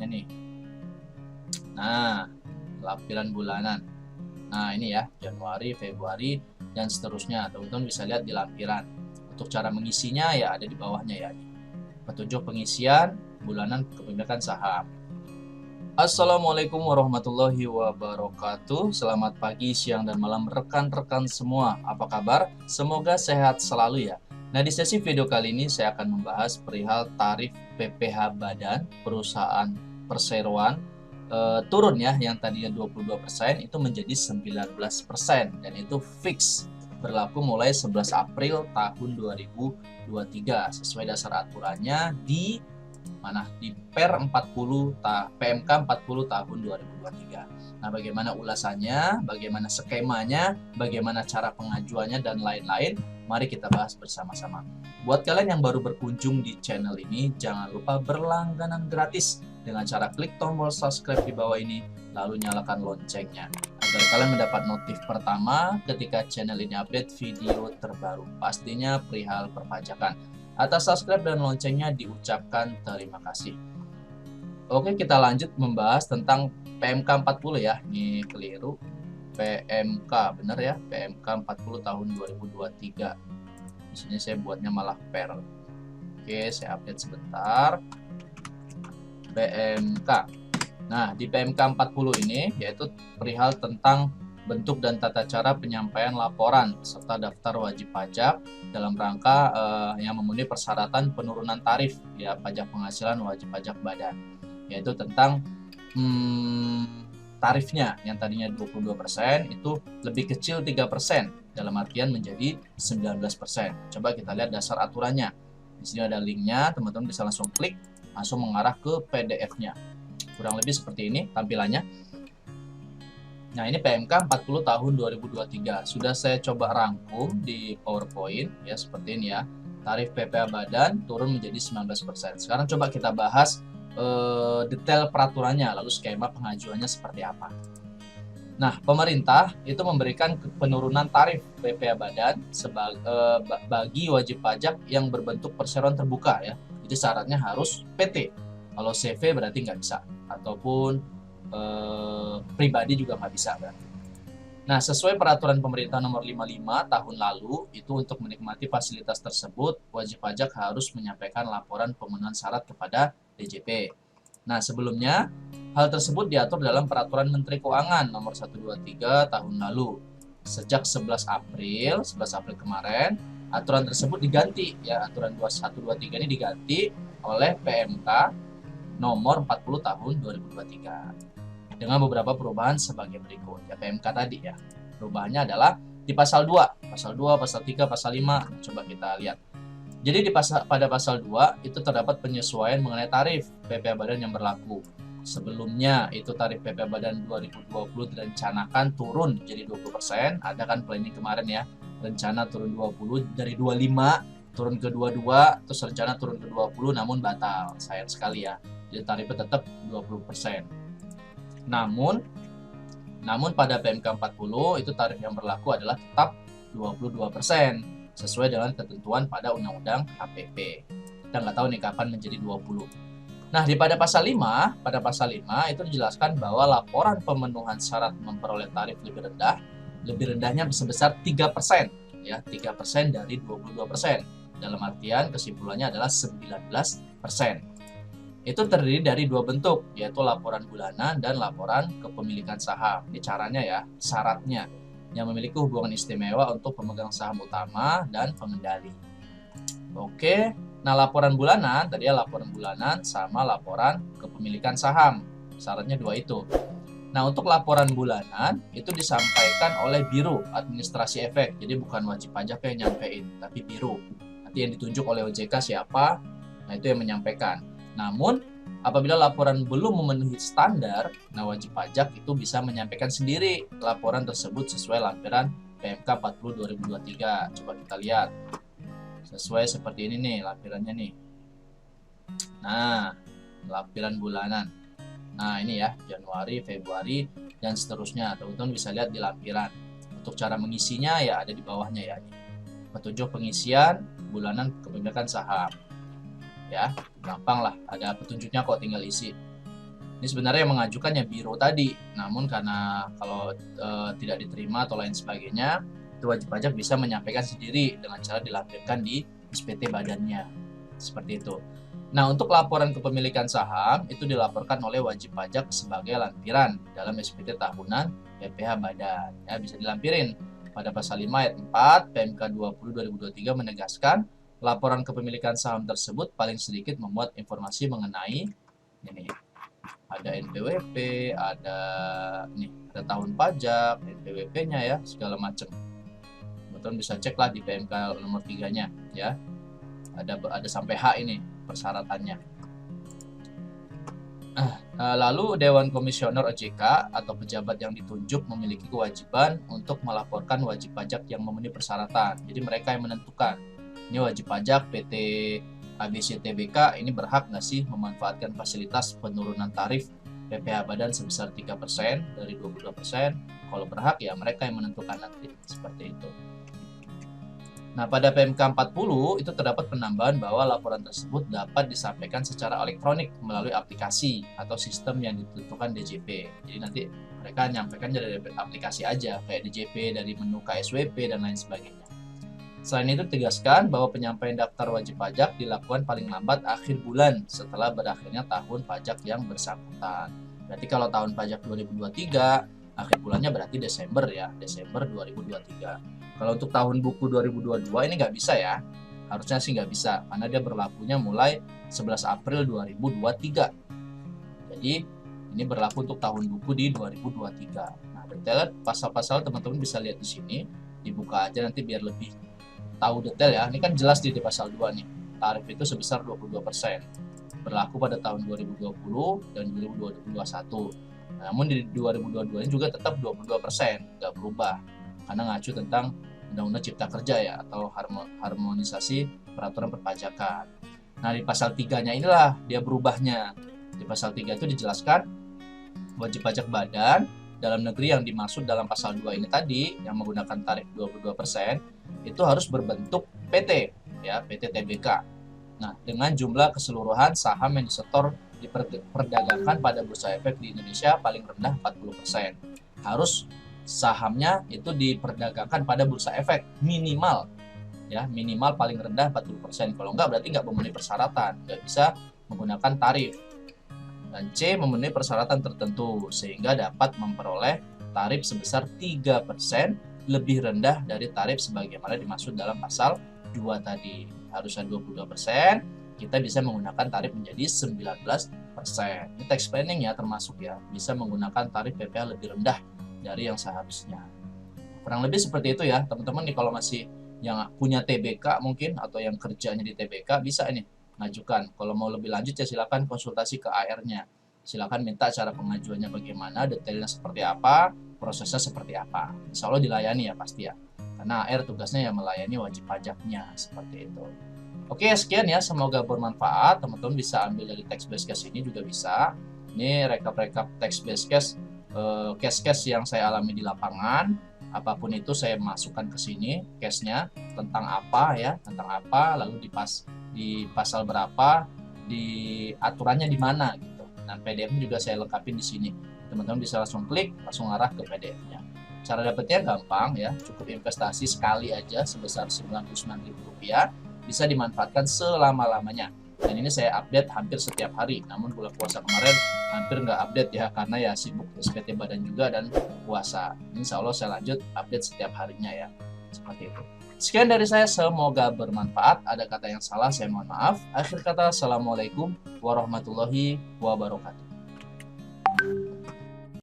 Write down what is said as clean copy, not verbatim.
lampirannya nih. Nah, lampiran bulanan. Nah, ini ya, Januari, Februari, dan seterusnya. Teman-teman bisa lihat di lampiran. Untuk cara mengisinya ya ada di bawahnya ya. Petunjuk pengisian bulanan kepemilikan saham. Assalamualaikum warahmatullahi wabarakatuh. Selamat pagi, siang, dan malam rekan-rekan semua. Apa kabar? Semoga sehat selalu ya. Nah, di sesi video kali ini saya akan membahas perihal tarif PPh Badan perusahaan perseroan turun ya, yang tadinya 22% itu menjadi 19% dan itu fix berlaku mulai 11 April tahun 2023 sesuai dasar aturannya di Per 40 PMK 40 tahun 2023. Nah, bagaimana ulasannya, bagaimana skemanya, bagaimana cara pengajuannya dan lain-lain, mari kita bahas bersama-sama. Buat kalian yang baru berkunjung di channel ini, jangan lupa berlangganan gratis dengan cara klik tombol subscribe di bawah ini, lalu nyalakan loncengnya agar kalian mendapat notif pertama ketika channel ini update video terbaru, pastinya perihal perpajakan. Atas subscribe dan loncengnya diucapkan terima kasih. Oke, kita lanjut membahas tentang PMK 40 ya. Ini keliru. PMK, benar ya? PMK 40 tahun 2023. Di sini saya buatnya malah per. Oke, saya update sebentar. PMK. Nah, di PMK 40 ini yaitu perihal tentang bentuk dan tata cara penyampaian laporan serta daftar wajib pajak dalam rangka yang memenuhi persyaratan penurunan tarif ya pajak penghasilan wajib pajak badan, yaitu tentang tarifnya yang tadinya 22% itu lebih kecil 3%, dalam artian menjadi 19%. Coba kita lihat dasar aturannya. Di sini ada linknya, teman-teman bisa langsung klik, langsung mengarah ke PDF-nya. Kurang lebih seperti ini tampilannya. Nah, ini PMK 40 tahun 2023. Sudah saya coba rangkum di PowerPoint ya, seperti ini ya. Tarif PPh Badan turun menjadi 19%. Sekarang coba kita bahas detail peraturannya, lalu skema pengajuannya seperti apa. Nah, pemerintah itu memberikan penurunan tarif PPh Badan bagi wajib pajak yang berbentuk perseroan terbuka ya. Jadi syaratnya harus PT. Kalau CV berarti nggak bisa, ataupun pribadi juga nggak bisa berarti. Nah, sesuai peraturan pemerintah nomor 55 tahun lalu, itu untuk menikmati fasilitas tersebut, wajib pajak harus menyampaikan laporan pemenuhan syarat kepada DJP. Nah, sebelumnya, hal tersebut diatur dalam peraturan Menteri Keuangan nomor 123 tahun lalu. Sejak 11 April kemarin, aturan tersebut diganti, ya, aturan 2123 ini diganti oleh PMK nomor 40 tahun 2023. Dengan beberapa perubahan sebagai berikut. Ya, PMK tadi ya. Perubahannya adalah di pasal 2, pasal 3, pasal 5. Coba kita lihat. Jadi pada pasal 2 itu terdapat penyesuaian mengenai tarif PPh Badan yang berlaku. Sebelumnya itu tarif PPh Badan 2020 direncanakan turun jadi 20%. Ada kan planning kemarin ya. Rencana turun 20 dari 25 turun ke 22, terus rencana turun ke 20 namun batal. Sayang sekali ya. Jadi tarifnya tetap 20%. Namun pada PMK 40 itu tarif yang berlaku adalah tetap 22% sesuai dengan ketentuan pada Undang-Undang HPP. Kita nggak tahu nih kapan menjadi 20. Nah, pada pasal 5 itu dijelaskan bahwa laporan pemenuhan syarat memperoleh tarif lebih rendahnya sebesar 3%, ya, 3% dari 22%. Dalam artian kesimpulannya adalah 19%. Itu terdiri dari dua bentuk, yaitu laporan bulanan dan laporan kepemilikan saham. Ini caranya ya, syaratnya. Yang memiliki hubungan istimewa untuk pemegang saham utama dan pengendali. Oke, nah laporan bulanan, tadi ya laporan bulanan sama laporan kepemilikan saham. Syaratnya dua itu. Nah, untuk laporan bulanan itu disampaikan oleh Biro Administrasi Efek. Jadi bukan wajib pajak yang nyampein, tapi Biro. Nanti yang ditunjuk oleh OJK siapa, nah itu yang menyampaikan. Namun, apabila laporan belum memenuhi standar, nah wajib pajak itu bisa menyampaikan sendiri laporan tersebut sesuai lampiran PMK 40 2023. Coba kita lihat. Sesuai seperti ini nih lampirannya nih. Nah, lampiran bulanan. Nah, ini ya, Januari, Februari, dan seterusnya. Teman-teman bisa lihat di lampiran. Untuk cara mengisinya ya ada di bawahnya ya. Petunjuk pengisian bulanan kepemilikan saham. Ya, gampang lah, ada petunjuknya kok, tinggal isi. Ini sebenarnya yang mengajukannya biro tadi, namun karena kalau tidak diterima atau lain sebagainya, itu wajib pajak bisa menyampaikan sendiri dengan cara dilampirkan di SPT badannya. Seperti itu. Nah, untuk laporan kepemilikan saham itu dilaporkan oleh wajib pajak sebagai lampiran dalam SPT tahunan PPh badan. Ya, bisa dilampirin. Pada pasal 5 ayat 4 PMK 20/2023 menegaskan laporan kepemilikan saham tersebut paling sedikit memuat informasi mengenai ini. Ada NPWP, ada tahun pajak, NPWP-nya ya, segala macam. Teman-teman bisa cek lah di PMK nomor 3-nya ya. Ada sampai H ini persyaratannya. Lalu Dewan Komisioner OJK atau pejabat yang ditunjuk memiliki kewajiban untuk melaporkan wajib pajak yang memenuhi persyaratan. Jadi mereka yang menentukan ini wajib pajak PT ABC Tbk ini berhak nggak sih memanfaatkan fasilitas penurunan tarif PPh badan sebesar 3% dari 22%. Kalau berhak ya mereka yang menentukan nanti, seperti itu. Nah, pada PMK 40 itu terdapat penambahan bahwa laporan tersebut dapat disampaikan secara elektronik melalui aplikasi atau sistem yang ditentukan DJP. Jadi nanti mereka menyampaikan dari aplikasi aja, kayak DJP dari menu KSWP dan lain sebagainya. Selain itu tegaskan bahwa penyampaian daftar wajib pajak dilakukan paling lambat akhir bulan setelah berakhirnya tahun pajak yang bersangkutan. Berarti kalau tahun pajak 2023, akhir bulannya berarti Desember ya, Desember 2023. Kalau untuk tahun buku 2022 ini nggak bisa ya, harusnya sih nggak bisa karena dia berlakunya mulai 11 April 2023. Jadi ini berlaku untuk tahun buku di 2023. Nah, detail pasal-pasal teman-teman bisa lihat di sini, dibuka aja nanti biar lebih tahu detail ya. Ini kan jelas di pasal 2 nih, tarif itu sebesar 22%, berlaku pada tahun 2020 dan 2021. Namun di 2022 ini juga tetap 22%, nggak berubah karena ngacu tentang Undang-Undang Cipta Kerja ya, atau harmonisasi peraturan perpajakan. Nah, di pasal 3-nya inilah dia berubahnya. Di pasal 3 itu dijelaskan wajib pajak badan dalam negeri yang dimaksud dalam pasal 2 ini tadi yang menggunakan tarif 22% itu harus berbentuk PT ya, PT Tbk. Nah, dengan jumlah keseluruhan saham yang disetor diperdagangkan pada bursa efek di Indonesia paling rendah 40%. Harus sahamnya itu diperdagangkan pada bursa efek minimal ya, minimal paling rendah 40%. Kalau enggak berarti enggak memenuhi persyaratan, enggak bisa menggunakan tarif. Dan C, memenuhi persyaratan tertentu sehingga dapat memperoleh tarif sebesar 3% lebih rendah dari tarif sebagaimana dimaksud dalam pasal 2 tadi. Harusnya 22%, kita bisa menggunakan tarif menjadi 19%. Ini tax planning ya, termasuk ya, bisa menggunakan tarif PPh lebih rendah dari yang seharusnya. Kurang lebih seperti itu ya teman-teman nih. Kalau masih yang punya TBK mungkin atau yang kerjanya di TBK bisa ini ngajukan. Kalau mau lebih lanjut ya silakan konsultasi ke AR-nya. Silakan minta cara pengajuannya bagaimana, detailnya seperti apa, prosesnya seperti apa. Insya Allah dilayani ya pasti ya. Karena AR tugasnya yang melayani wajib pajaknya, seperti itu. Oke, sekian ya, semoga bermanfaat. Teman-teman bisa ambil dari text based case ini juga bisa. Ini rekap-rekap text based case, case-case yang saya alami di lapangan. Apapun itu saya masukkan ke sini case-nya tentang apa ya, tentang apa, lalu di pasal berapa, di aturannya di mana gitu. Dan PDF juga saya lengkapin di sini. Teman-teman bisa langsung klik, langsung arah ke PDF-nya. Cara dapetnya gampang ya, cukup investasi sekali aja sebesar Rp99.000, bisa dimanfaatkan selama-lamanya. Dan ini saya update hampir setiap hari, namun bulan puasa kemarin hampir nggak update ya, karena ya sibuk SPT badan juga dan puasa. Insya Allah saya lanjut update setiap harinya ya, seperti itu. Sekian dari saya, semoga bermanfaat. Ada kata yang salah saya mohon maaf. Akhir kata, assalamualaikum warahmatullahi wabarakatuh.